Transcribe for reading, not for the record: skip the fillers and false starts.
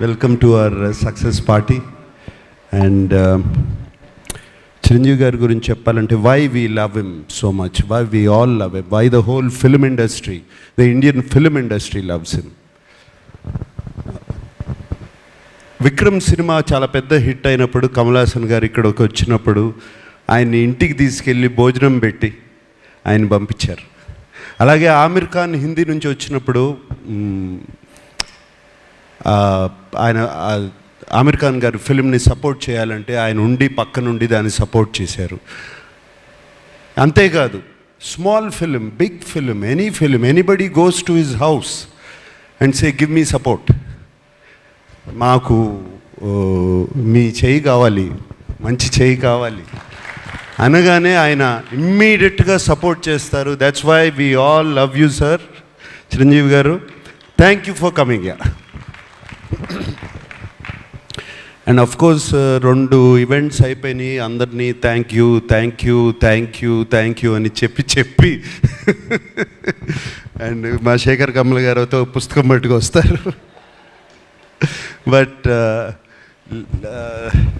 Welcome to our success party. And Chiranjeevi గారి గురించి చెప్పాలంటే why we love him so much, why we all love him, why the whole film industry, the Indian film industry loves him. Vikram సినిమా చాలా పెద్ద hit అయినప్పుడు కమల్ హాసన్ గారు ఇక్కడికి వచ్చినప్పుడు ఆయన్ని ఇంటికి తీసుకెళ్ళి భోజనం పెట్టి ఆయన పంపించారు. అలాగే ఆమిర్ ఖాన్ హిందీ నుంచి వచ్చినప్పుడు ఆయన ఆమిర్ ఖాన్ గారు ఫిల్మ్ని సపోర్ట్ చేయాలంటే ఆయన ఉండి పక్క నుండి దాన్ని సపోర్ట్ చేశారు. అంతేకాదు small film, big film, any film, anybody goes to his house and say give me support, మాకు మీ చేయి కావాలి, మంచి చేయి కావాలి అనగానే ఆయన ఇమ్మీడియట్గా సపోర్ట్ చేస్తారు. That's why we all love you sir Chiranjeevi garu. Thank you for coming ya. And of course 2 events అయిపోయినాయి, అందరినీ thank you thank you thank you thank you అని చెప్పి అండ్ మా శేఖర్ కమల్ గారితో పుస్తకం పట్టుకు వస్తారు. బట్